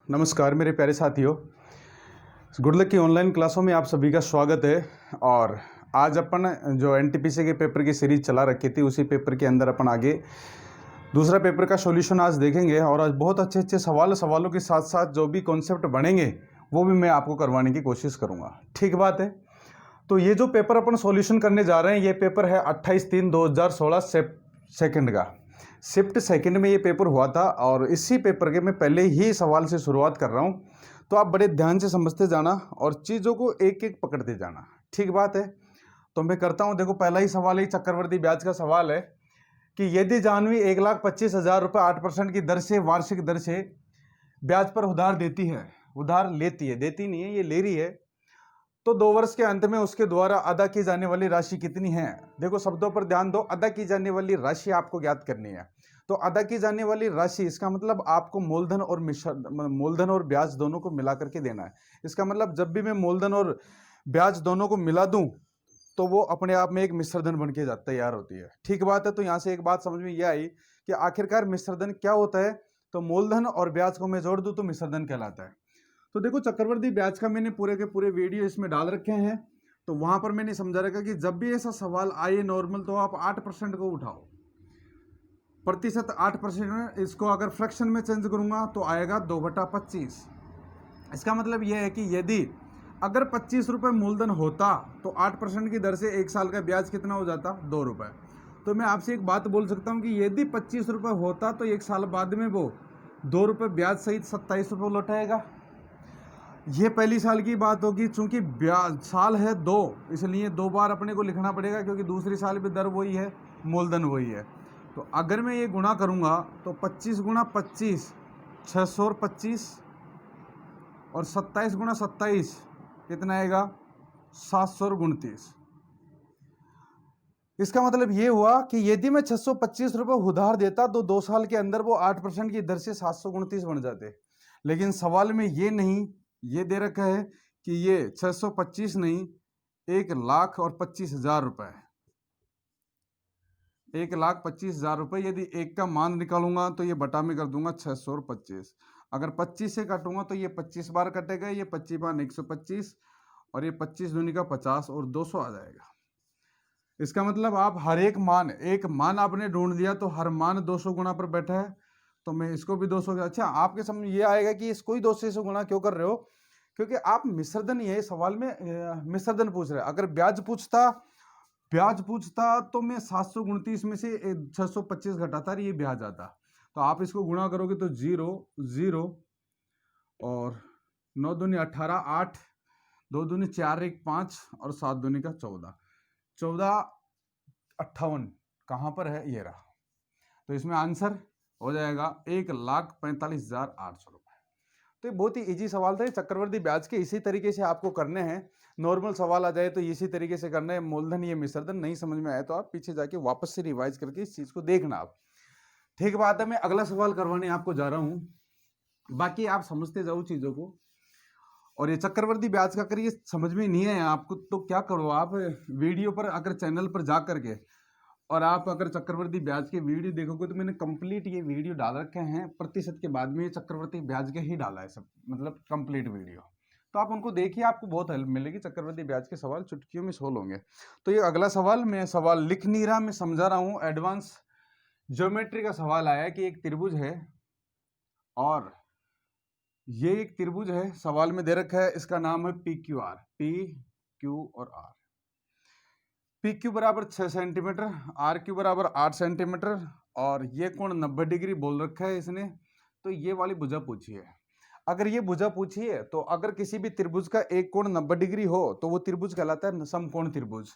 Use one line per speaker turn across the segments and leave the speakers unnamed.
नमस्कार मेरे प्यारे साथियों। गुड लक की ऑनलाइन क्लासों में आप सभी का स्वागत है। और आज अपन जो एनटीपीसी के पेपर की सीरीज चला रखी थी उसी पेपर के अंदर अपन आगे दूसरा पेपर का सॉल्यूशन आज देखेंगे। और आज बहुत अच्छे अच्छे सवालों के साथ साथ जो भी कॉन्सेप्ट बनेंगे वो भी मैं आपको करवाने की कोशिश करूँगा। ठीक बात है। तो ये जो पेपर अपन सॉल्यूशन करने जा रहे हैं ये पेपर है 28/3/2016 सेकंड का। शिफ्ट सेकंड में ये पेपर हुआ था और इसी पेपर के मैं पहले ही सवाल से शुरुआत कर रहा हूँ, तो आप बड़े ध्यान से समझते जाना और चीज़ों को एक एक पकड़ते जाना। ठीक बात है। तो मैं करता हूँ। देखो, पहला ही सवाल ही चक्रवर्ती ब्याज का सवाल है कि यदि जानवी 1,25,000 रुपये 8% की दर से वार्षिक दर से ब्याज पर उधार देती है, उधार लेती है, देती नहीं है, ये ले रही है, तो 2 वर्ष के अंत में उसके द्वारा अदा की जाने वाली राशि कितनी है। देखो, शब्दों पर ध्यान दो। अदा की जाने वाली राशि आपको ज्ञात करनी है। तो अदा की जाने वाली राशि, इसका मतलब आपको मूलधन और ब्याज दोनों को मिला करके देना है। इसका मतलब जब भी मैं मूलधन और ब्याज दोनों को मिला दूं तो वो अपने आप में एक मिश्रधन बन के तैयार होती है। ठीक बात है। तो यहां से एक बात समझ में यह आई कि आखिरकार मिश्रधन क्या होता है। तो मूलधन और ब्याज को मैं जोड़ दूं तो मिश्रधन कहलाता है। तो देखो, चक्रवर्ती ब्याज का मैंने पूरे के पूरे वीडियो इसमें डाल रखे हैं। तो वहां पर मैंने समझा रखा कि जब भी ऐसा सवाल आए नॉर्मल, तो आप 8% को उठाओ। प्रतिशत 8%। इसको अगर फ्रैक्शन में चेंज करूंगा तो आएगा 2/25। इसका मतलब यह है कि यदि अगर 25 रुपये मूलधन होता तो 8% की दर से 1 साल का ब्याज कितना हो जाता, 2 रुपये। तो मैं आपसे एक बात बोल सकता हूं कि यदि 25 रुपये होता तो 1 साल बाद में वो 2 रुपये ब्याज सहित 27 रुपये लौटाएगा। ये पहली साल की बात होगी। चूंकि ब्याज साल है 2, इसलिए 2 बार अपने को लिखना पड़ेगा, क्योंकि दूसरी साल भी दर वही है, मूलधन वही है। तो अगर मैं ये गुणा करूंगा तो 25 गुणा 25 625 और 27 गुणा 27 कितना आएगा, 729। इसका मतलब ये हुआ कि यदि मैं 625 रुपये उधार देता तो 2 साल के अंदर वो 8% की दर से 729 बन जाते। लेकिन सवाल में ये नहीं, ये दे रखा है कि ये 625 नहीं, 1,25,000 रुपए, 1,25,000 रुपये। यदि एक का मान निकालूंगा तो ये बटा में कर दूंगा 625। अगर 25 से काटूंगा तो ये 25 बार कटेगा, ये 25 बार 125 और ये 25 दूनी का 50 और 200 आ जाएगा। इसका मतलब आप हर एक मान आपने ढूंढ लिया तो हर मान 200 गुना पर बैठा है। तो मैं इसको भी 200। अच्छा, आपके समझ ये आएगा कि इसको ही 200 से गुणा क्यों कर रहे हो, क्योंकि आप मिश्रधन, ये सवाल में मिश्रधन पूछ रहे हैं। अगर ब्याज पूछता तो मैं 729 में से 625 घटाता और ये ब्याज आता। तो आप इसको गुणा करोगे तो 0 0 और 9 दूनी 18, 8 2 दूनी 4 1 5 और 7 दूनी का 14, 1458 कहां पर है, ये रहा। तो इसमें आंसर हो जाएगा 1,45,800 रुपए। तो ये बहुत ही इजी सवाल था। चक्रवर्ती ब्याज के इसी तरीके से आपको करने हैं। नॉर्मल सवाल आ जाए तो इसी तरीके से करना है। मूलधन ये मिश्रधन नहीं समझ में आया तो आप पीछे जाके वापस से रिवाइज करके इस चीज को देखना आप। ठीक बात है। मैं अगला सवाल करवाने आपको जा रहा हूं। बाकी आप समझते जाओ चीजों को। और ये चक्रवर्ती ब्याज का अगर ये समझ में नहीं आया आपको तो क्या करो, आप वीडियो पर अगर चैनल पर जा करके और आप अगर चक्रवर्ती ब्याज के वीडियो देखोगे तो मैंने कंप्लीट ये वीडियो डाल रखे हैं। प्रतिशत के बाद में ये चक्रवर्ती ब्याज के ही डाला है सब, मतलब कंप्लीट वीडियो। तो आप उनको देखिए, आपको बहुत हेल्प मिलेगी। चक्रवर्ती ब्याज के सवाल चुटकियों में सोल्व होंगे। तो ये अगला सवाल, मैं सवाल लिख नहीं रहा, मैं समझा रहा हूँ। एडवांस ज्योमेट्री का सवाल आया कि एक त्रिभुज है और ये एक त्रिभुज है, सवाल में दे रखा है, इसका नाम है PQR, PQ और R। PQ बराबर 6 सेंटीमीटर, RQ बराबर 8 सेंटीमीटर और ये कोण 90 डिग्री बोल रखा है इसने। तो ये वाली भुजा पूछी है। अगर ये भुजा पूछी है तो अगर किसी भी त्रिभुज का एक कोण 90 डिग्री हो तो वो त्रिभुज कहलाता है समकोण त्रिभुज।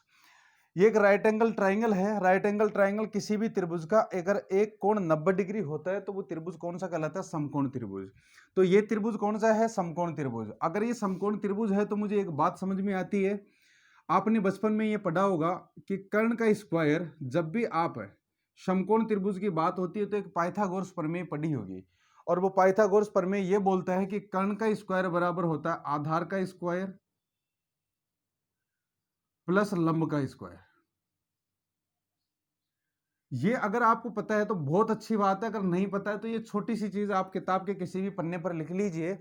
ये एक राइट एंगल ट्राइंगल है। राइट एंगल ट्राइंगल किसी भी त्रिभुज का अगर एक कोण 90 डिग्री होता है तो वो त्रिभुज कौन सा कहलाता है, समकोण त्रिभुज। तो ये त्रिभुज कौन सा है, समकोण त्रिभुज। अगर ये समकोण त्रिभुज है तो मुझे एक बात समझ में आती है, आपने बचपन में ये पढ़ा होगा कि कर्ण का स्क्वायर, जब भी आप समकोण त्रिभुज की बात होती है तो एक पाइथागोरस प्रमेय पढ़ी होगी। और वो पाइथागोरस प्रमेय ये बोलता है कि कर्ण का स्क्वायर बराबर होता है आधार का स्क्वायर प्लस लंब का स्क्वायर। ये अगर आपको पता है तो बहुत अच्छी बात है, अगर नहीं पता है तो ये छोटी सी चीज़ आप किताब के किसी भी पन्ने पर लिख लीजिए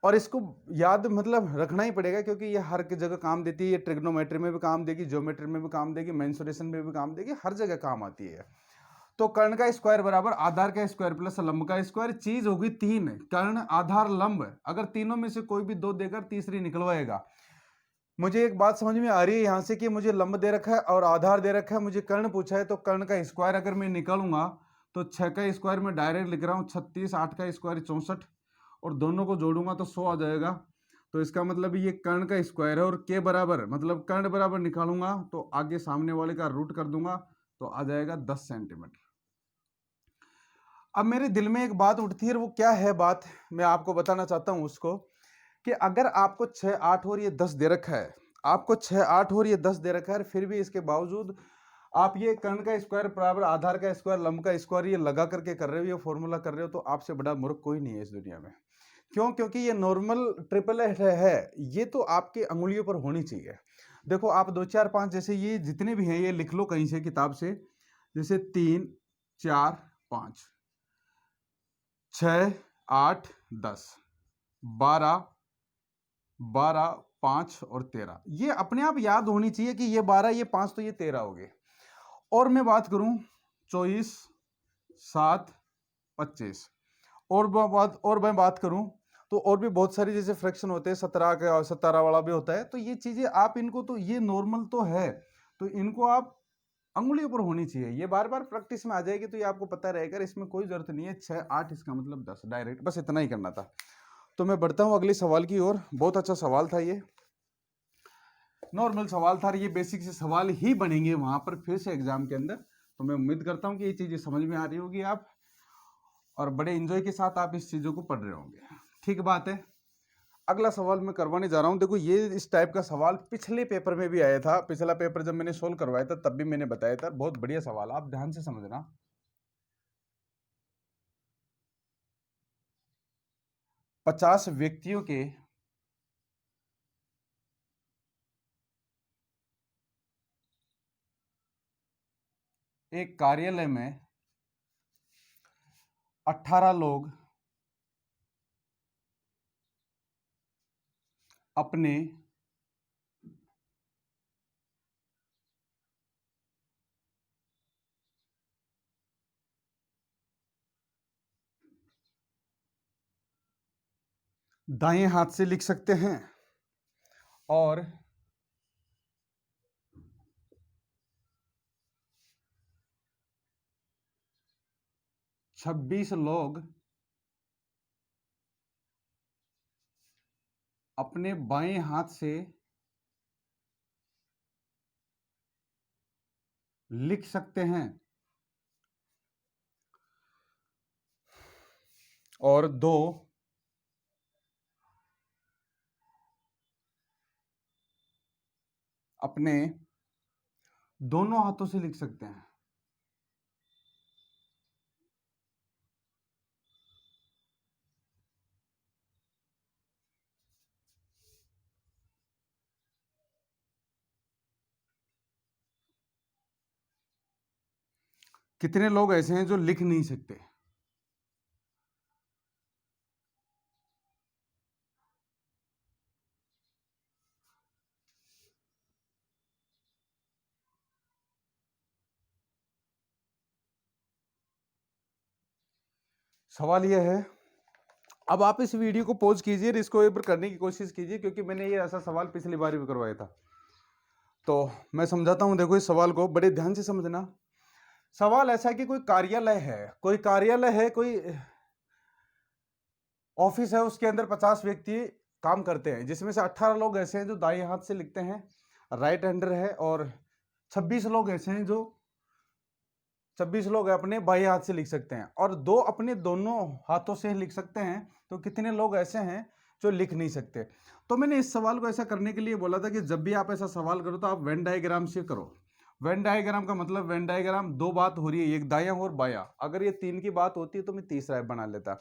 और इसको याद मतलब रखना ही पड़ेगा, क्योंकि ये हर की जगह काम देती है। ये ट्रिग्नोमेट्री में भी काम देगी, ज्योमेट्री में भी काम देगी, मेंसुरेशन में भी काम देगी, हर जगह काम आती है। तो कर्ण का स्क्वायर बराबर आधार का स्क्वायर प्लस लंब का स्क्वायर। चीज होगी तीन, कर्ण आधार लंब। अगर तीनों में से कोई भी दो देकर तीसरी निकलवाएगा। मुझे एक बात समझ में आ रही है यहां से कि मुझे लंब दे रखा है और आधार दे रखा है, मुझे कर्ण पूछा है, तो कर्ण का स्क्वायर अगर मैं निकालूंगा तो 6 का स्क्वायर में डायरेक्ट लिख रहा हूं 36, 8 का स्क्वायर 64 और दोनों को जोड़ूंगा तो 100 आ जाएगा। तो इसका मतलब ये कर्ण का स्क्वायर है और के बराबर मतलब कर्ण बराबर निकालूंगा तो आगे सामने वाले का रूट कर दूंगा तो आ जाएगा 10 सेंटीमीटर। अब मेरे दिल में एक बात उठती है, वो क्या है बात, मैं आपको बताना चाहता हूं उसको, कि अगर आपको 6, 8 और ये 10 दे रखा है, आपको 6, 8 और ये 10 दे रखा है, फिर भी इसके बावजूद आप ये कर्ण का स्क्वायर बराबर आधार का स्क्वायर लंब का स्क्वायर ये लगा करके कर रहे हो, ये फॉर्मूला कर रहे हो, तो आपसे बड़ा मूर्ख कोई नहीं है इस दुनिया में। क्यों? क्योंकि ये नॉर्मल ट्रिपल है, ये तो आपके अंगुलियों पर होनी चाहिए। देखो आप 2, 4, 5 जैसे ये जितने भी हैं ये लिख लो कहीं से किताब से, जैसे 3, 4, 5, 6, 8, 10, 12, 12, 5 और 13, ये अपने आप याद होनी चाहिए कि ये 12, ये 5 तो ये 13 हो गए। और मैं बात करूं 24, 7, 25 और मैं बात करूं तो और भी बहुत सारी जैसे फ्रैक्शन होते हैं, 17 का 17 वाला भी होता है। तो ये चीजें आप इनको तो ये नॉर्मल तो है, तो इनको आप अंगुलियों पर होनी चाहिए, ये बार बार प्रैक्टिस में आ जाएगी तो ये आपको पता रहेगा। इसमें कोई जरूरत नहीं है 6, 8 इसका मतलब 10 डायरेक्ट, बस इतना ही करना था। तो मैं बढ़ता हूं अगले सवाल की ओर। बहुत अच्छा सवाल था, ये नॉर्मल सवाल था, ये बेसिक से सवाल ही बनेंगे वहां पर फिर से एग्जाम के अंदर। तो मैं उम्मीद करता हूं कि ये चीजें समझ में आ रही होगी आप और बड़े एंजॉय के साथ आप इस चीजों को पढ़ रहे होंगे। ठीक बात है, अगला सवाल मैं करवाने जा रहा हूं। देखो ये इस टाइप का सवाल पिछले पेपर में भी आया था, पिछला पेपर जब मैंने सोल्व करवाया था तब भी मैंने बताया था। बहुत बढ़िया सवाल, आप ध्यान से समझना। 50 व्यक्तियों के एक कार्यालय में 18 लोग अपने दाएं हाथ से लिख सकते हैं और 26 लोग अपने बाएं हाथ से लिख सकते हैं और 2 अपने दोनों हाथों से लिख सकते हैं। कितने लोग ऐसे हैं जो लिख नहीं सकते? सवाल यह है, अब आप इस वीडियो को पॉज कीजिए, इसको एक बार करने की कोशिश कीजिए, क्योंकि मैंने ये ऐसा सवाल पिछली बार भी करवाया था। तो मैं समझाता हूं, देखो इस सवाल को बड़े ध्यान से समझना। सवाल ऐसा है कि कोई कार्यालय है, कोई ऑफिस है, उसके अंदर 50 व्यक्ति काम करते हैं, जिसमें से 18 लोग ऐसे हैं जो दाएं हाथ से लिखते हैं, राइट हैंडर है, और 26 लोग ऐसे हैं जो 26 लोग अपने बाएं हाथ से लिख सकते हैं और 2 अपने दोनों हाथों से लिख सकते हैं। तो कितने लोग ऐसे हैं जो लिख नहीं सकते? तो मैंने इस सवाल को ऐसा करने के लिए बोला था कि जब भी आप ऐसा सवाल करो तो आप वेन डायग्राम से करो। वेन डायग्राम का मतलब, वेन डायग्राम 2 बात हो रही है, एक दायां और बायां। अगर ये 3 की बात होती है तो मैं तीसरा बना लेता।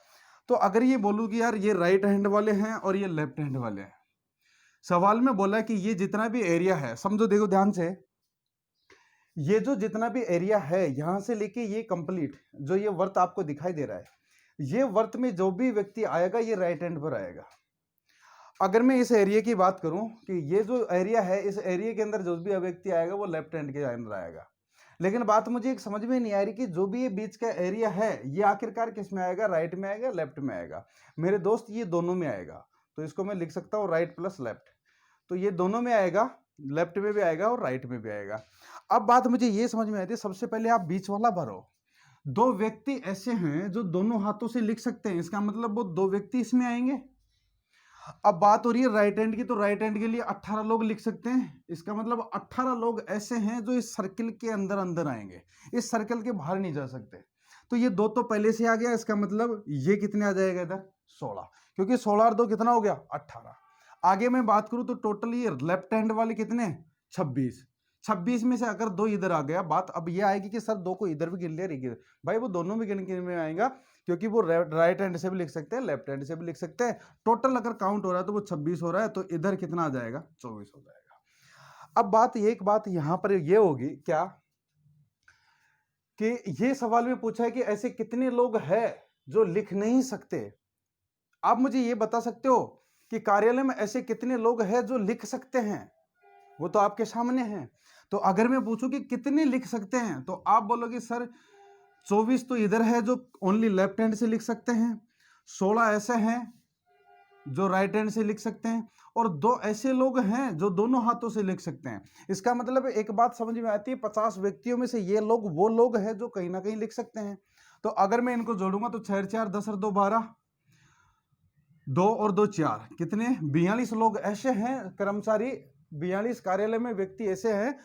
तो अगर ये बोलूँ कि यार ये राइट हैंड वाले हैं और ये लेफ्ट हैंड वाले हैं, सवाल में बोला कि ये जितना भी एरिया है, समझो देखो ध्यान से, ये जो जितना भी एरिया है यहां से लेके ये कंप्लीट जो ये वर्त आपको दिखाई दे रहा है, ये वर्त में जो भी व्यक्ति आएगा ये राइट हैंड पर आएगा। अगर मैं इस एरिया की बात करूं कि ये जो एरिया है, इस एरिया के अंदर जो भी व्यक्ति आएगा वो लेफ्ट हैंड के अंदर आएगा। लेकिन बात मुझे एक समझ में नहीं आ रही कि जो भी ये बीच का एरिया है ये आखिरकार किस में आएगा, राइट में आएगा, लेफ्ट में आएगा। मेरे दोस्त ये दोनों में आएगा, तो इसको मैं लिख सकता हूँ राइट प्लस लेफ्ट। तो ये दोनों में आएगा, लेफ्ट में भी आएगा और राइट में भी आएगा। अब बात मुझे ये समझ में आती है, सबसे पहले आप बीच वाला भरो। दो व्यक्ति ऐसे हैं जो दोनों हाथों से लिख सकते हैं, इसका मतलब वो दो व्यक्ति इसमें आएंगे। अब बात हो रही है राइट हैंड की, तो राइट हैंड के लिए 18 लोग लिख सकते हैं, इसका मतलब 18 लोग ऐसे हैं जो इस सर्किल के अंदर अंदर आएंगे, इस सर्कल के बाहर नहीं जा सकते। तो ये दो तो पहले से आ गया, इसका मतलब ये कितने आ जाएगा इधर 16, क्योंकि 16 और 2 कितना हो गया 18। आगे मैं बात करूं तो टोटल ये लेफ्ट हैंड वाले कितने 26, 26 में से अगर 2 इधर आ गया, बात अब ये आएगी कि सर 2 को इधर भी गिन लिया, भाई वो दोनों भी गिन में आएगा, क्योंकि वो राइट हैंड से भी लिख सकते हैं, लेफ्ट हैंड से भी लिख सकते हैं। टोटल अगर काउंट हो रहा है तो वो 26 हो रहा है, तो इधर कितना आ जाएगा 24 हो जाएगा। अब बात एक बात यहां पर ये होगी क्या कि ये सवाल में पूछा है कि ऐसे कितने लोग हैं जो लिख नहीं सकते। आप मुझे ये बता सकते हो कि कार्यालय में ऐसे कितने लोग हैं जो लिख सकते हैं, वो तो आपके सामने है। तो अगर मैं पूछूं कि कितने लिख सकते हैं, तो आप बोलोगे सर 24 तो इधर है जो ओनली लेफ्ट हैंड से लिख सकते हैं, 16 ऐसे हैं जो राइट हैंड से लिख सकते हैं, और 2 ऐसे लोग हैं जो दोनों हाथों से लिख सकते हैं। इसका मतलब एक बात समझ में आती है, 50 व्यक्तियों में से ये लोग वो लोग हैं जो कहीं ना कहीं लिख सकते हैं। तो अगर मैं इनको जोड़ूंगा तो 6 4 10 और 2 12, 2 और 2 4, कितने 42 लोग ऐसे हैं कर्मचारी, 42 कार्यालय में व्यक्ति ऐसे हैं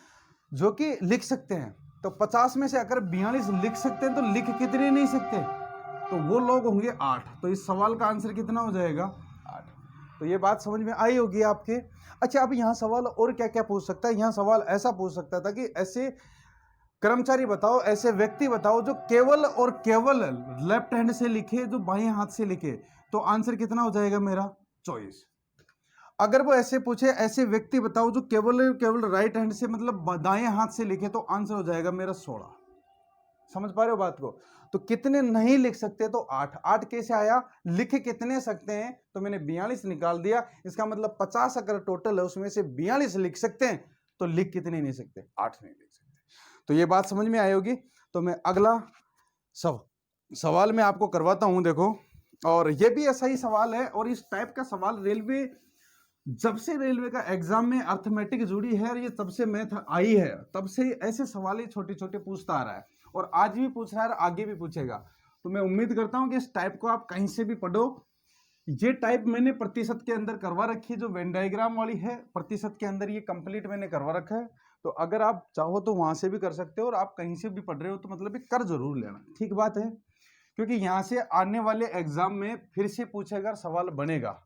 जो कि लिख सकते हैं। तो 50 में से अगर 42 लिख सकते हैं तो लिख कितने नहीं सकते, तो वो लोग होंगे 8। तो इस सवाल का आंसर कितना हो जाएगा 8। तो ये बात समझ में आई होगी आपके। अच्छा, अब यहाँ सवाल और क्या क्या पूछ सकता है, यहाँ सवाल ऐसा पूछ सकता था कि ऐसे कर्मचारी बताओ, ऐसे व्यक्ति बताओ जो केवल और केवल लेफ्ट हैंड से लिखे, जो बाएं हाथ से लिखे, तो आंसर कितना हो जाएगा मेरा 24। अगर वो ऐसे पूछे ऐसे व्यक्ति बताओ जो केवल केवल राइट हैंड से मतलब दाएं हाथ से लिखे, तो आंसर हो जाएगा मेरा 16। समझ पा रहे हो बात को। तो कितने नहीं लिख सकते, तो 8। 8 कैसे आया, लिख कितने सकते हैं, तो मैंने 42 निकाल दिया। इसका मतलब 50 अगर टोटल है उसमें से 42 लिख सकते हैं, तो लिख कितने नहीं सकते, 8 नहीं लिख सकते। तो ये बात समझ में आई होगी। तो मैं अगला सवाल मैं आपको करवाता हूं, देखो। और ये भी ऐसा ही सवाल है, और इस टाइप का सवाल रेलवे, जब से रेलवे का एग्जाम में अर्थमेटिक जुड़ी है और ये तब से मैथ आई है, तब से ऐसे सवाल ही छोटे छोटे पूछता आ रहा है, और आज भी पूछ रहा है और आगे भी पूछेगा। तो मैं उम्मीद करता हूं कि इस टाइप को आप कहीं से भी पढ़ो। ये टाइप मैंने प्रतिशत के अंदर करवा रखी है, जो वेन डायग्राम वाली है प्रतिशत के अंदर, ये कंप्लीट मैंने करवा रखा है। तो अगर आप चाहो तो वहां से भी कर सकते हो, और आप कहीं से भी पढ़ रहे हो तो मतलब कर जरूर लेना, ठीक बात है। क्योंकि यहाँ से आने वाले एग्जाम में फिर से पूछेगा, सवाल बनेगा,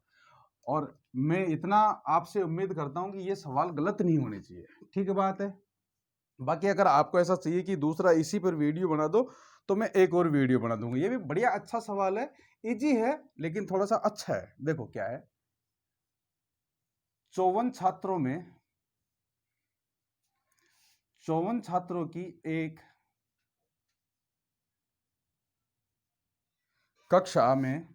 और मैं इतना आपसे उम्मीद करता हूं कि ये सवाल गलत नहीं होने चाहिए, ठीक बात है। बाकी अगर आपको ऐसा चाहिए कि दूसरा इसी पर वीडियो बना दो, तो मैं एक और वीडियो बना दूंगा। ये भी बढ़िया अच्छा सवाल है, इजी है लेकिन थोड़ा सा अच्छा है। देखो क्या है, 54 छात्रों की एक कक्षा में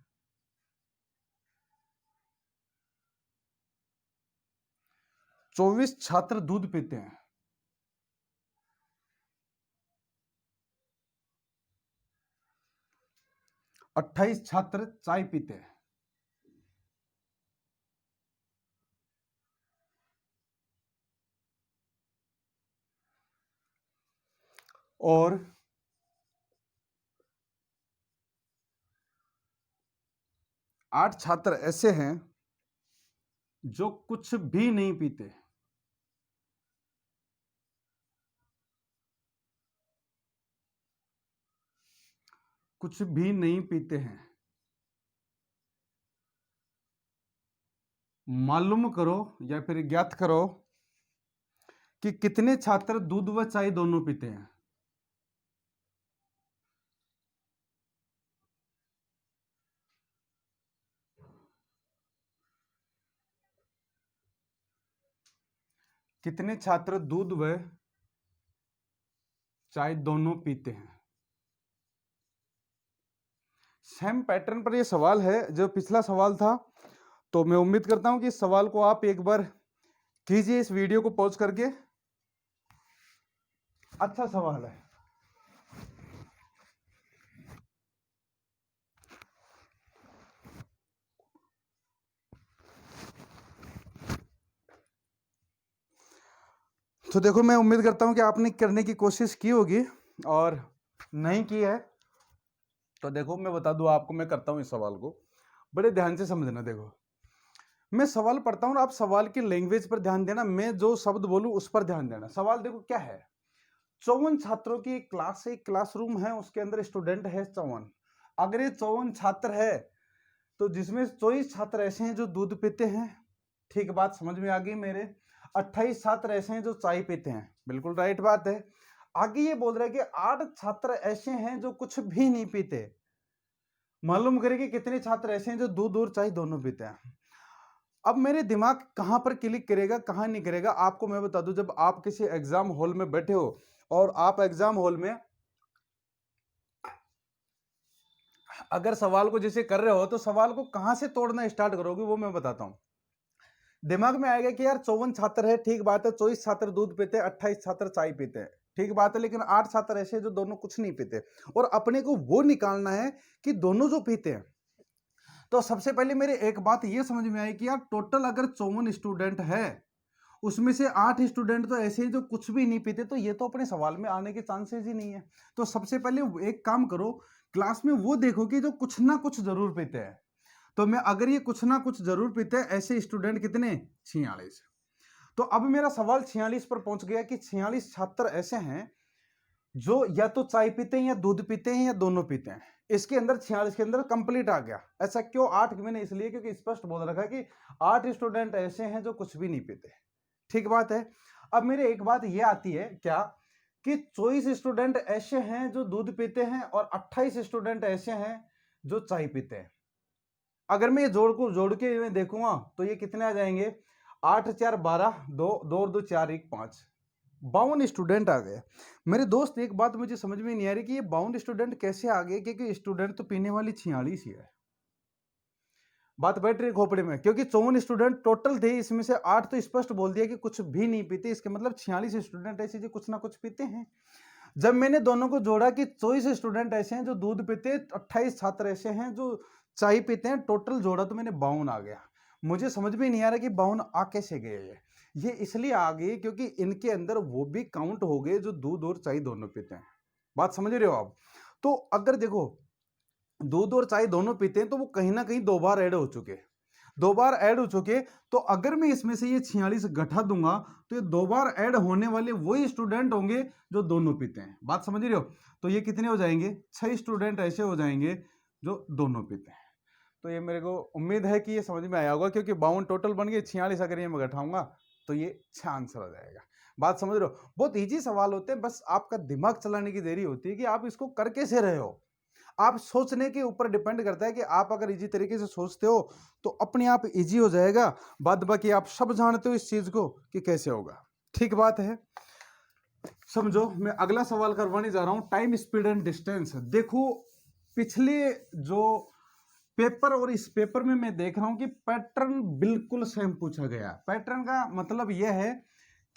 24 छात्र दूध पीते हैं, 28 छात्र चाय पीते हैं, और 8 छात्र ऐसे हैं जो कुछ भी नहीं पीते। कुछ भी नहीं पीते हैं। मालूम करो या फिर ज्ञात करो कि कितने छात्र दूध व चाय दोनों पीते हैं। कितने छात्र दूध व चाय दोनों पीते हैं। सेम पैटर्न पर ये सवाल है जो पिछला सवाल था, तो मैं उम्मीद करता हूं कि इस सवाल को आप एक बार कीजिए, इस वीडियो को पॉज करके। अच्छा सवाल है। तो देखो, मैं उम्मीद करता हूं कि आपने करने की कोशिश की होगी, और नहीं की है तो देखो मैं बता दूं आपको, मैं करता हूं इस सवाल को, बड़े ध्यान से समझना। देखो, मैं सवाल पढ़ता हूं और आप सवाल की लैंग्वेज पर ध्यान देना, मैं जो शब्द बोलूं उस पर ध्यान देना। सवाल देखो क्या है, 54 छात्रों की एक क्लास है, एक क्लासरूम है, उसके अंदर स्टूडेंट है 54। अगर ये 54 छात्र है तो जिसमें 24 छात्र ऐसे हैं जो दूध पीते हैं, ठीक बात समझ में आ गई मेरे। 28 छात्र ऐसे हैं जो चाय पीते हैं, बिल्कुल राइट बात है। आगे ये बोल रहा है कि 8 छात्र ऐसे हैं जो कुछ भी नहीं पीते। मालूम करें कि कितने छात्र ऐसे हैं जो दूध और चाय दोनों पीते हैं। अब मेरे दिमाग कहां पर क्लिक करेगा, कहां नहीं करेगा, आपको मैं बता दूं। जब आप किसी एग्जाम हॉल में बैठे हो और आप एग्जाम हॉल में अगर सवाल को जैसे कर रहे हो, तो सवाल को कहां से तोड़ना स्टार्ट करोगे वो मैं बताता हूं। दिमाग में आएगा कि यार 54 छात्र है, ठीक बात है, 24 छात्र दूध पीते हैं, 28 छात्र चाय पीते हैं, ठीक बात है, लेकिन 8 छात्र ऐसे जो दोनों कुछ नहीं पीते, और अपने को वो निकालना है कि दोनों जो पीते हैं। तो सबसे पहले मेरे एक बात ये समझ में आई कि यार टोटल अगर 54 स्टूडेंट है, उसमें से 8 स्टूडेंट तो ऐसे हैं जो कुछ भी नहीं पीते, तो ये तो अपने सवाल में आने के चांसेस ही नहीं है। तो सबसे पहले एक काम करो, क्लास में वो देखो कि जो कुछ ना कुछ जरूर पीते हैं। तो मैं अगर ये कुछ ना कुछ जरूर पीते हैं, ऐसे स्टूडेंट कितने, 46। तो अब मेरा सवाल 46 पर पहुंच गया कि 46 छात्र ऐसे हैं जो या तो चाय पीते हैं या दूध पीते हैं या दोनों पीते हैं। इसके अंदर 46 के अंदर कंप्लीट आ गया। ऐसा क्यों 8 मैंने इसलिए क्योंकि स्पष्ट बोल रखा कि 8 स्टूडेंट ऐसे हैं जो कुछ भी नहीं पीते, ठीक बात है। अब मेरे एक बात ये आती है क्या कि 24 स्टूडेंट ऐसे हैं जो दूध पीते हैं और 28 स्टूडेंट ऐसे हैं जो चाय पीते हैं। अगर मैं जोड़ के मैं देखूंगा तो ये कितने आ जाएंगे, 8 4 12, 2 2 और 2 4 1 5, 52 स्टूडेंट आ गए। मेरे दोस्त एक बात मुझे समझ में नहीं आ रही कि ये 52 स्टूडेंट कैसे आ गए, क्योंकि स्टूडेंट तो पीने वाली 46 ही है। बात बैठ रही खोपड़े में, क्योंकि 54 स्टूडेंट टोटल थे, इसमें से 8 तो स्पष्ट बोल दिया कि कुछ भी नहीं पीते, इसके मतलब 46 स्टूडेंट ऐसे जो कुछ ना कुछ पीते हैं। जब मैंने दोनों को जोड़ा कि 24 स्टूडेंट ऐसे हैं जो दूध पीते, 28 छात्र ऐसे हैं जो चाय पीते हैं, टोटल जोड़ा तो मैंने 52 आ गया। मुझे समझ में नहीं आ रहा कि 52 आ कैसे गए। ये इसलिए आ गए क्योंकि इनके अंदर वो भी काउंट हो गए जो दूध और चाय दोनों पीते हैं। बात समझ रहे हो आप। तो अगर देखो दूध और चाय दोनों पीते हैं तो वो कहीं ना कहीं 2 बार ऐड हो चुके, 2 बार ऐड हो चुके। तो अगर मैं इसमें से ये 46 घटा दूंगा तो ये 2 बार ऐड होने वाले वही स्टूडेंट होंगे जो दोनों पीते हैं। बात समझ रहे हो। तो ये कितने हो जाएंगे, 6 स्टूडेंट ऐसे हो जाएंगे जो दोनों पीते हैं। तो ये मेरे को उम्मीद है कि ये समझ में आया होगा, क्योंकि 52 टोटल बन गए, 46 अगर ये मैं घटाऊंगा तो ये 6 आंसर हो जाएगा। बात समझ रहे हो। बहुत इजी सवाल होते हैं, बस आपका दिमाग चलाने की देरी होती है कि आप इसको कर कैसे रहे हो। आप सोचने के ऊपर डिपेंड करता है कि आप अगर इजी तरीके से सोचते हो तो अपने आप इजी हो जाएगा। बाद बाकी आप सब जानते हो इस चीज को कि कैसे होगा, ठीक बात है। समझो, मैं अगला सवाल करवाने जा रहा हूं, टाइम स्पीड एंड डिस्टेंस। देखो पिछले जो पेपर और इस पेपर में मैं देख रहा हूं कि पैटर्न बिल्कुल सेम पूछा गया। पैटर्न का मतलब यह है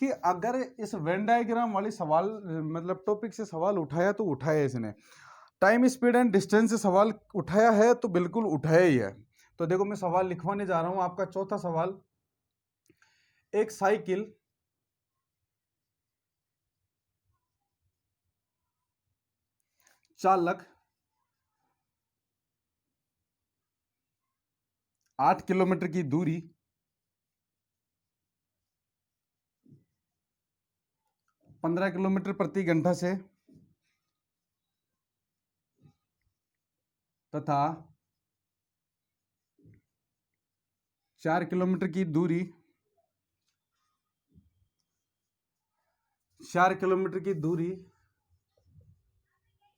कि अगर इस वेन डायग्राम वाली सवाल मतलब टॉपिक से सवाल उठाया तो उठाया इसने, टाइम स्पीड एंड डिस्टेंस से सवाल उठाया है तो बिल्कुल उठाया ही है। तो देखो मैं सवाल लिखवाने जा रहा हूं। आपका चौथा सवाल, एक साइकिल चालक 8 किलोमीटर की दूरी 15 किलोमीटर प्रति घंटा से तथा 4 किलोमीटर की दूरी 4 किलोमीटर की दूरी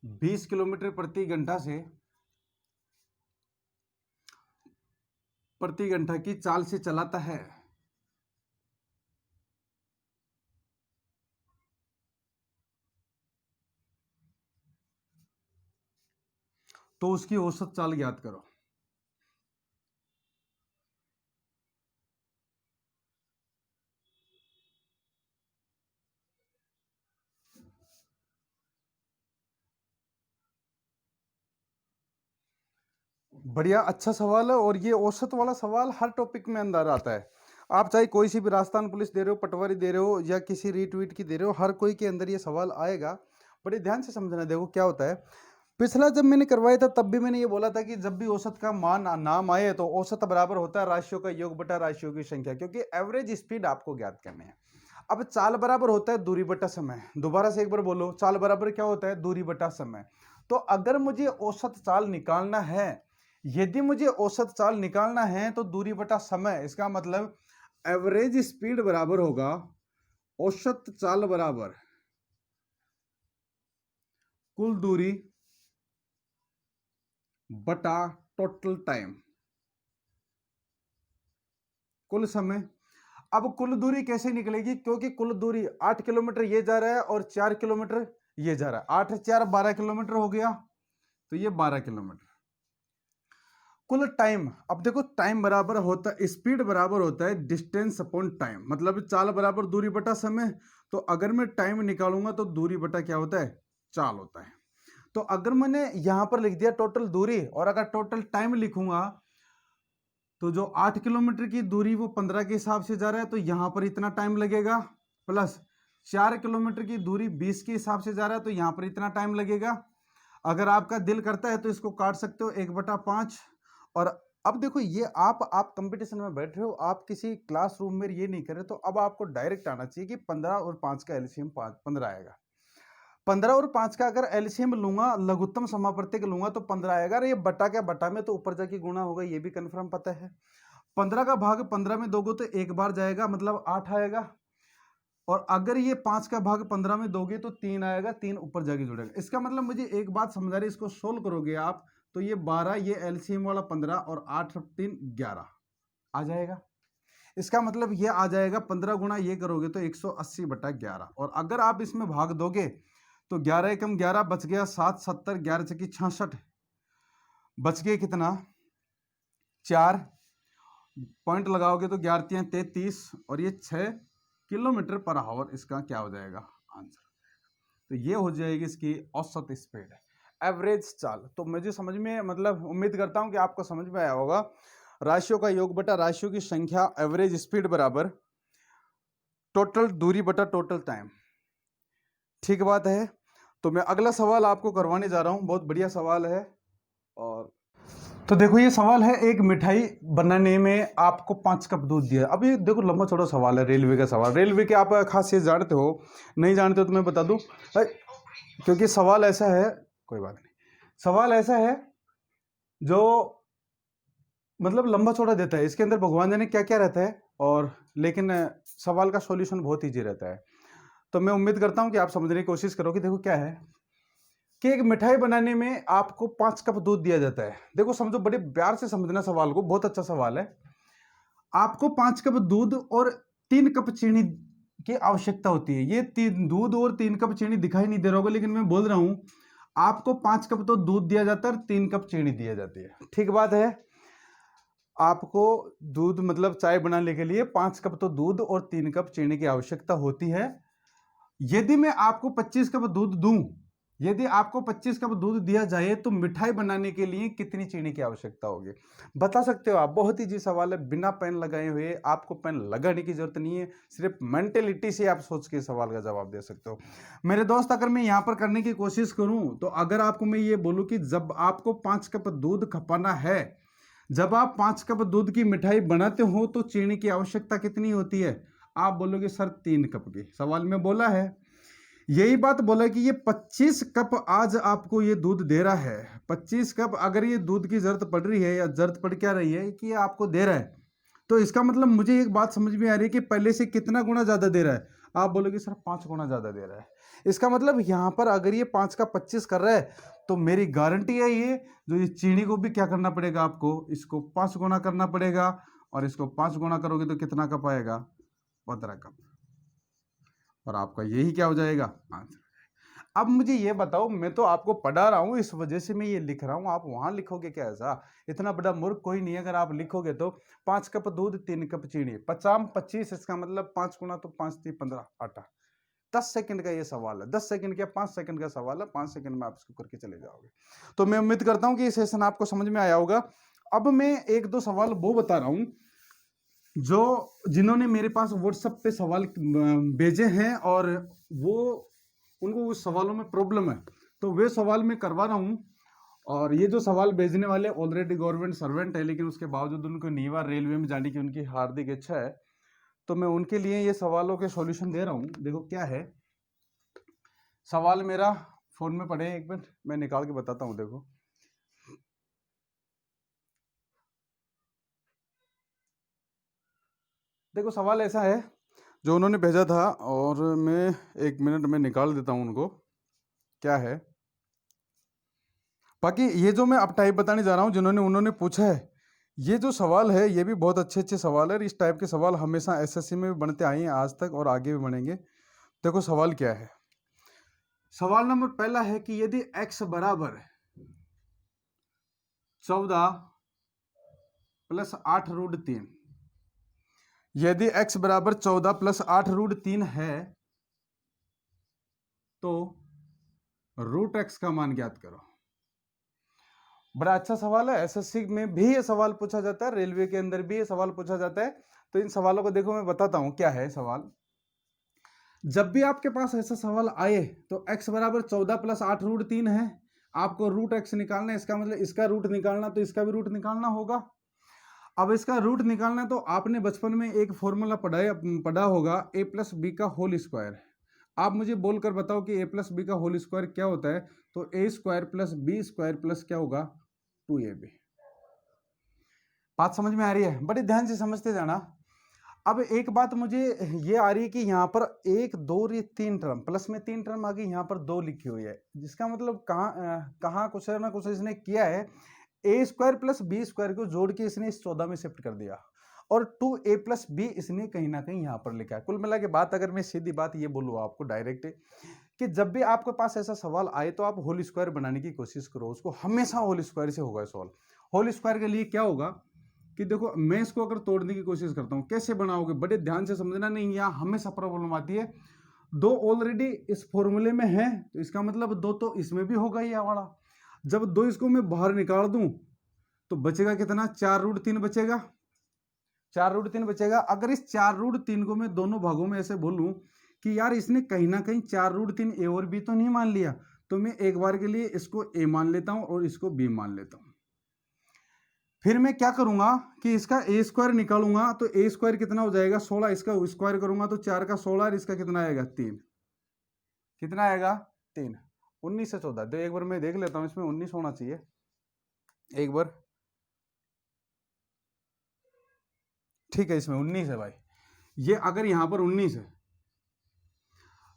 20 किलोमीटर प्रति घंटा से प्रति घंटा की चाल से चलाता है। तो उसकी औसत चाल ज्ञात करो। बढ़िया, अच्छा सवाल है। और ये औसत वाला सवाल हर टॉपिक में अंदर आता है। आप चाहे कोई सी भी राजस्थान पुलिस दे रहे हो, पटवारी दे रहे हो, या किसी रीट्वीट की दे रहे हो, हर कोई के अंदर ये सवाल आएगा। बड़े ध्यान से समझना। देखो क्या होता है, पिछला जब मैंने करवाया था तब भी मैंने ये बोला था कि जब भी औसत का मान नाम आए तो औसत बराबर होता है राशियों का योग बटा राशियों की संख्या, क्योंकि एवरेज स्पीड आपको ज्ञात करनी है। अब चाल बराबर होता है दूरी बटा समय। दोबारा से एक बार बोलो, चाल बराबर क्या होता है? दूरी बटा समय। तो अगर मुझे औसत चाल निकालना है, यदि मुझे औसत चाल निकालना है तो दूरी बटा समय, इसका मतलब एवरेज स्पीड बराबर होगा औसत चाल बराबर कुल दूरी बटा टोटल टाइम, कुल समय। अब कुल दूरी कैसे निकलेगी? क्योंकि कुल दूरी 8 किलोमीटर ये जा रहा है और 4 किलोमीटर ये जा रहा है, 8 4 12 किलोमीटर हो गया, तो ये 12 किलोमीटर। कुल टाइम, अब देखो टाइम बराबर होता है, स्पीड बराबर होता है डिस्टेंस अपॉन टाइम, मतलब चाल बराबर दूरी बटा समय। तो अगर मैं टाइम निकालूंगा तो दूरी बटा क्या होता है? चाल होता है। तो अगर मैंने यहां पर लिख दिया टोटल दूरी, और अगर टोटल टाइम लिखूंगा तो जो 8 किलोमीटर की दूरी वो 15 के हिसाब से जा रहा है, तो यहां पर इतना टाइम लगेगा, प्लस 4 किलोमीटर की दूरी 20 के हिसाब से जा रहा है, तो यहां पर इतना टाइम लगेगा। अगर आपका दिल करता है तो इसको काट सकते हो 1/5। और अब देखो, ये आप कंपटीशन में बैठ रहे हो, आप किसी क्लासरूम में ये नहीं कर रहे, तो अब आपको डायरेक्ट आना चाहिए कि 15 और 5 का एलसीएम 15 आएगा। 15 और 5 का अगर एलसीएम लूंगा, लघुत्तम समापवर्तक लूंगा, तो 15 आएगा। अरे ये बटा क्या, बटा में तो ऊपर जाके गुणा होगा, ये भी कंफर्म पता है। 15 का भाग 15 में दोगे तो एक बार जाएगा, मतलब 8 आएगा। और अगर ये 5 का भाग 15 में दोगे तो 3 आएगा, 3 ऊपर जाके जुड़ेगा। इसका मतलब मुझे एक बात समझ आ रही है, इसको सोल्व करोगे आप तो ये 12, ये एलसीएम वाला 15 और 8 3 11 आ जाएगा। इसका मतलब ये आ जाएगा 15 गुणा ये करोगे तो 180/11। और अगर आप इसमें भाग दोगे तो 11 एकम 11 बच गया 7, 70, 11 छकी 66, बच गए कितना? 4। पॉइंट लगाओगे तो 11 3 33, और ये 6 किलोमीटर पर आवर इसका क्या हो जाएगा? आंसर। तो ये हो जाएगी इसकी औसत स्पीड, एवरेज चाल। तो मुझे समझ में, मतलब उम्मीद करता हूं कि आपको समझ में आया होगा। राशियों का योग बटा राशियों की संख्या, एवरेज स्पीड बराबर टोटल दूरी बटा टोटल टाइम। ठीक बात है। तो मैं अगला सवाल आपको करवाने जा रहा हूं, बहुत बढ़िया सवाल है। और तो देखो ये सवाल है, एक मिठाई बनाने में आपको 5 कप दूध दिया। अब ये देखो लंबा चौड़ा सवाल है, रेलवे का सवाल। रेलवे के आप खासियत जानते हो, नहीं जानते हो तो मैं बता दूं, क्योंकि सवाल ऐसा है, कोई बात नहीं, सवाल ऐसा है जो मतलब लंबा चौड़ा देता है, इसके अंदर भगवान जाने क्या क्या रहता है, और लेकिन सवाल का सॉल्यूशन बहुत ईजी रहता है। तो मैं उम्मीद करता हूं कि आप समझने की कोशिश करोगे। देखो क्या है कि एक मिठाई बनाने में आपको 5 कप दूध दिया जाता है। देखो समझो, बड़े प्यार से समझना सवाल को, बहुत अच्छा सवाल है। आपको 5 कप दूध और 3 कप चीनी की आवश्यकता होती है। ये 3 दूध और 3 कप चीनी दिखाई नहीं दे रहा होगा, लेकिन मैं बोल रहा हूं आपको 5 कप तो दूध दिया जाता है और 3 कप चीनी दिया जाती है। ठीक बात है। आपको दूध, मतलब चाय बनाने के लिए 5 कप तो दूध और 3 कप चीनी की आवश्यकता होती है। यदि मैं आपको 25 कप दूध दूं, यदि आपको 25 कप दूध दिया जाए तो मिठाई बनाने के लिए कितनी चीनी की आवश्यकता होगी? बता सकते हो आप? बहुत ही जी सवाल है, बिना पेन लगाए हुए, आपको पेन लगाने की जरूरत नहीं है, सिर्फ मेंटेलिटी से आप सोच के सवाल का जवाब दे सकते हो। मेरे दोस्त, अगर मैं यहां पर करने की कोशिश करूं तो अगर आपको मैं ये बोलूं कि जब आपको 5 कप दूध खपाना है, जब आप 5 कप दूध की मिठाई बनाते हो तो चीनी की आवश्यकता कितनी होती है? आप बोलोगे सर 3 कप की। सवाल में बोला है, यही बात बोला कि ये 25 कप आज आपको ये दूध दे रहा है। 25 कप अगर ये दूध की जरूरत पड़ रही है, या जरूरत पड़ क्या रही है कि ये आपको दे रहा है, तो इसका मतलब मुझे एक बात समझ में आ रही है कि पहले से कितना गुना ज्यादा दे रहा है? आप बोलोगे सर 5 गुना ज्यादा दे रहा है। इसका मतलब यहां पर अगर ये 5 का 25 कर रहा है तो मेरी गारंटी है ये जो ये चीनी को भी क्या करना पड़ेगा आपको, इसको 5 गुना करना पड़ेगा, और इसको 5 गुना करोगे तो कितना कप आएगा? 15 कप। और आपका यही क्या हो जाएगा? आंसर। अब मुझे ये बताओ, मैं तो आपको पढ़ा रहा हूँ, इस वजह से मैं ये लिख रहा हूँ, आप वहां लिखोगे क्या? ऐसा इतना बड़ा मूर्ख कोई नहीं है। अगर आप लिखोगे तो 5 कप दूध 3 कप चीनी 50-25, इसका मतलब 5 गुना तो 5 3 15 आटा। 10 सेकंड का ये सवाल है, 10 सेकंड क्या 5 सेकंड का सवाल है, 5 सेकंड में आप इसको करके चले जाओगे। तो मैं उम्मीद करता हूं कि ये सेशन आपको समझ में आया होगा। अब मैं एक दो सवाल वो बता रहा हूं जो जिन्होंने मेरे पास व्हाट्सएप पे सवाल भेजे हैं और वो उनको उस सवालों में प्रॉब्लम है, तो वे सवाल मैं करवा रहा हूं। और ये जो सवाल भेजने वाले ऑलरेडी गवर्नमेंट सर्वेंट है, लेकिन उसके बावजूद उनको नीवा रेलवे में जाने की उनकी हार्दिक इच्छा है, तो मैं उनके लिए ये सवालों के सॉल्यूशन दे रहा हूं। देखो क्या है सवाल, मेरा फोन में पढ़े, एक मिनट मैं निकाल के बताता हूं। देखो सवाल ऐसा है जो उन्होंने भेजा था, और मैं 1 मिनट में निकाल देता हूं उनको क्या है। बाकी ये जो मैं अब टाइप बताने जा रहा हूं जिन्होंने उन्होंने पूछा है, ये जो सवाल है ये भी बहुत अच्छे अच्छे सवाल है। इस टाइप के सवाल हमेशा एसएससी में भी बनते आए हैं आज तक और आगे भी बनेंगे। देखो सवाल क्या है। सवाल नंबर पहला है कि यदि x बराबर 14 प्लस 8 रूट 3, यदि x बराबर 14 प्लस 8 रूट 3 है तो रूट x का मान ज्ञात करो। बड़ा अच्छा सवाल है, एसएससी में भी ये सवाल पूछा जाता है, रेलवे के अंदर भी ये सवाल पूछा जाता है। तो इन सवालों को देखो मैं बताता हूं क्या है सवाल। जब भी आपके पास ऐसा सवाल आए तो x बराबर 14 प्लस 8 रूट 3 है, आपको रूट x निकालना है, इसका मतलब इसका रूट निकालना, तो इसका भी रूट निकालना होगा। अब इसका रूट निकालना तो आपने बचपन में एक फॉर्मूला पढ़ा होगा, ए प्लस बी का होल स्क्वायर। आप मुझे बोलकर बताओ कि ए प्लस बी का होल स्क्वायर क्या होता है। तो A square plus B square plus क्या होगा 2ab। बात समझ में आ रही है? बड़े ध्यान से समझते जाना। अब एक बात मुझे ये आ रही है कि यहाँ पर 1 2 और 3 टर्म, प्लस में 3 टर्म आगे यहाँ पर 2 लिखी हुई है, जिसका मतलब कहाँ कुछ ना कुछ इसने किया है, ए स्क्वायर प्लस बी स्क्वायर को जोड़ के इसने इस 14 में शिफ्ट कर दिया, और 2a प्लस बी इसने कहीं ना कहीं यहाँ पर लिखा है। कुल मिला के बात अगर मैं सीधी बात ये बोलूँ आपको डायरेक्ट, कि जब भी आपके पास ऐसा सवाल आए तो आप होल स्क्वायर बनाने की कोशिश करो, उसको हमेशा होल स्क्वायर से होगा सॉल्व। होल स्क्वायर के लिए क्या होगा कि देखो मैं इसको अगर तोड़ने की कोशिश करता हूं, कैसे बनाओगे बड़े ध्यान से समझना, नहीं यहां हमेशा प्रॉब्लम आती है। 2 ऑलरेडी इस फॉर्मूले में है तो इसका मतलब 2 तो इसमें भी होगा ही वाला। जब 2 इसको मैं बाहर निकाल दूं तो बचेगा कितना, 4 रूट 3 बचेगा, 4 रूट 3 बचेगा। अगर इस 4 रूट 3 को मैं दोनों भागों में ऐसे बोलूं कि यार इसने कहीं ना कहीं 4 रूट 3 ए और बी तो नहीं मान लिया, तो मैं एक बार के लिए इसको ए मान लेता हूं और इसको बी मान लेता हूं। फिर मैं क्या करूंगा कि इसका ए स्क्वायर निकालूंगा, तो ए स्क्वायर कितना हो जाएगा 16, इसका स्क्वायर करूंगा तो 4 का 16 और इसका कितना आएगा 3, कितना आएगा 3, 19 से 14। तो एक बार मैं देख लेता हूं, इसमें 19 होना चाहिए एक बार, ठीक है इसमें 19 है भाई। ये अगर यहां पर 19 है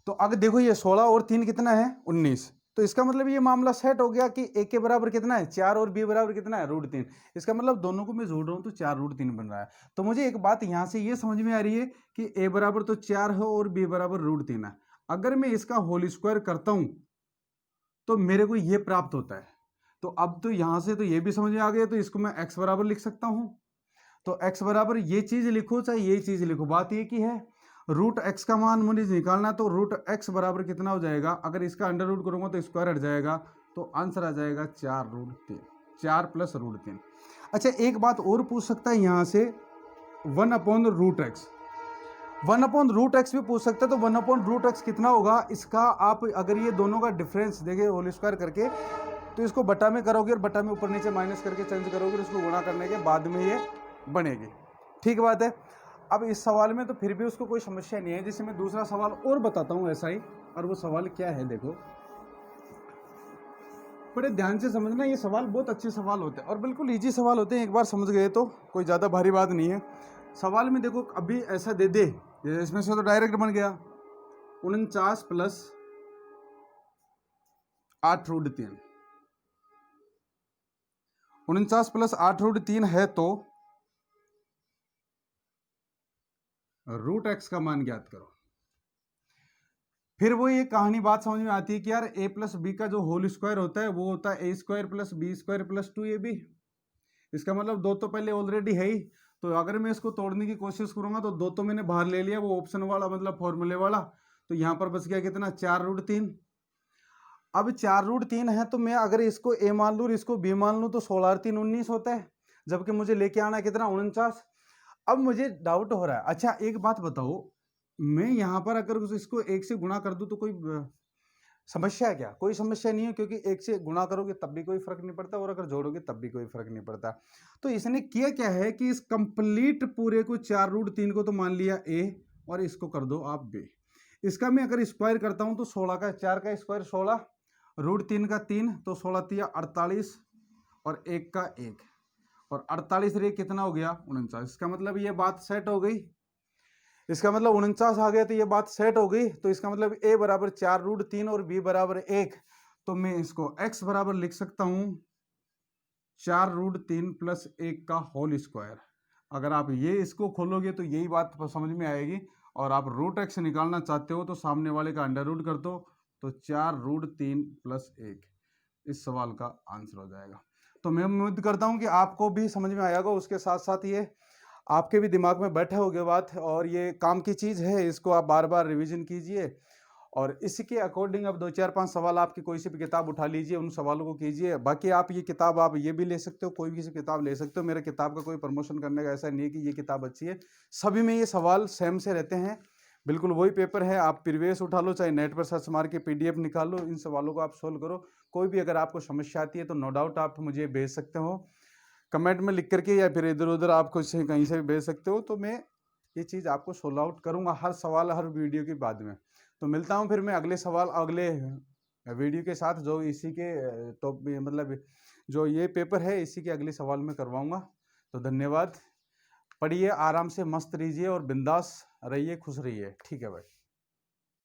तो अगर देखो ये 16 और 3 कितना है 19, तो इसका मतलब ये मामला सेट हो गया कि ए के बराबर कितना है 4 और बी बराबर कितना है रूट 3। इसका मतलब दोनों को मैं जोड़ रहा हूं तो 4 रूट 3 बन रहा है। तो मुझे एक बात यहां से ये समझ में आ रही है कि ए बराबर तो 4 है और बी बराबर रूट 3 है। अगर मैं इसका होल स्क्वायर करता हूं तो मेरे को ये प्राप्त होता है। तो अब तो यहां से तो ये भी समझ में आ गया, तो इसको मैं एक्स बराबर लिख सकता हूं। तो x बराबर ये चीज लिखो चाहे ये चीज लिखो, बात ये की है रूट x का मान मुझे निकालना, तो रूट x बराबर कितना हो जाएगा, अगर इसका अंडर रूट करूंगा तो स्क्वायर हट जाएगा, तो आंसर आ जाएगा 4 रूट 3, 4 प्लस रूट 3। अच्छा एक बात और पूछ सकता है यहां से 1 upon root x, 1 upon root x भी पूछ सकता है। तो 1 अपॉन रूट एक्स कितना होगा इसका, आप अगर ये दोनों का डिफरेंस देखे होल स्क्वायर करके तो इसको बटा में करोगे और बटा में ऊपर नीचे माइनस करके चेंज करोगे, इसको गुणा करने के बाद में ये बनेगी, ठीक बात है। अब इस सवाल में तो फिर भी उसको कोई समस्या नहीं है, जैसे मैं दूसरा सवाल और बताता हूं ऐसा ही, और वो सवाल क्या है देखो, बड़े ध्यान से समझना, ये सवाल बहुत अच्छे सवाल होते हैं और बिल्कुल इजी सवाल होते हैं, एक बार समझ गए तो कोई ज़्यादा भारी बात नहीं है। सवाल में देखो अभी ऐसा दे दे, इसमें से तो डायरेक्ट बन गया 49 प्लस 8 रूट 3, 49 प्लस 8 रूट 3 है, तो रूट एक्स का मान ज्ञात करो। फिर वो ये कहानी बात समझ में आती है कि यार a प्लस बी का जो होल स्क्वायर होता है वो होता है a square plus B square plus 2ab। इसका मतलब दो तो पहले ऑलरेडी है ही, तो अगर मैं इसको तोड़ने की कोशिश करूंगा तो दो तो मैंने बाहर ले लिया, वो ऑप्शन वाला मतलब फॉर्मूले वाला, तो यहाँ पर बच गया कितना 4√3। अब 4√3 है तो मैं अगर इसको a मान लूँ इसको b मान लूँ तो 16 और 3 19 होता है, जबकि मुझे लेके आना है कितना 49। अब मुझे डाउट हो रहा है, अच्छा एक बात बताओ, मैं यहाँ पर अगर इसको एक से गुणा कर दूं तो कोई समस्या है क्या? कोई समस्या नहीं है, क्योंकि एक से गुणा करोगे तब भी कोई फर्क नहीं पड़ता और अगर जोड़ोगे तब भी कोई फर्क नहीं पड़ता। तो इसने किया क्या है कि इस कंप्लीट पूरे को 4√3 को तो मान लिया a और इसको कर दो आप b। इसका मैं अगर स्क्वायर करता हूं तो 16 का 4 का स्क्वायर 16, √3 का 3 तो 16 तिया 48 और 1 का 1 और 48 रे कितना हो गया 49। इसका मतलब ये बात सेट हो गई, इसका मतलब 49 आ गया तो ये बात सेट हो गई। तो इसका मतलब a बराबर 4√3 और b बराबर 1, तो मैं इसको x बराबर लिख सकता हूं 4√3 प्लस 1 का होल स्क्वायर। अगर आप ये इसको खोलोगे तो यही बात समझ में आएगी, और आप √x निकालना चाहते हो तो सामने वाले का अंडर रूट कर दो, तो 4√3 प्लस 1 इस सवाल का आंसर हो जाएगा। तो मैं उम्मीद करता हूं कि आपको भी समझ में आएगा, उसके साथ साथ ये आपके भी दिमाग में बैठे होगे बात, और ये काम की चीज़ है, इसको आप बार बार रिवीजन कीजिए और इसके अकॉर्डिंग अब 2 4 5 सवाल आपकी कोई सी भी किताब उठा लीजिए, उन सवालों को कीजिए। बाकी आप ये किताब आप ये भी ले सकते हो, कोई भी किताब ले सकते हो, मेरे किताब का कोई प्रमोशन करने का ऐसा नहीं है कि ये किताब अच्छी है, सभी में ये सवाल सेम से रहते हैं, बिल्कुल वही पेपर है। आप प्रीवियस उठा लो, चाहे नेट पर सर्च मार के PDF निकाल लो, इन सवालों को आप सोल्व करो। कोई भी अगर आपको समस्या आती है तो नो डाउट आप मुझे भेज सकते हो कमेंट में लिख करके, या फिर इधर उधर आप कुछ कहीं से भी भेज सकते हो, तो मैं ये चीज़ आपको सोल्व आउट करूँगा हर सवाल हर वीडियो के बाद में। तो मिलता हूँ फिर मैं अगले सवाल अगले वीडियो के साथ, जो इसी के टॉप मतलब जो ये पेपर है इसी के अगले सवाल में करवाऊँगा। तो धन्यवाद, पढ़िए आराम से, मस्त रहिए और बिंदास रहिए, खुश रहिए। ठीक है भाई।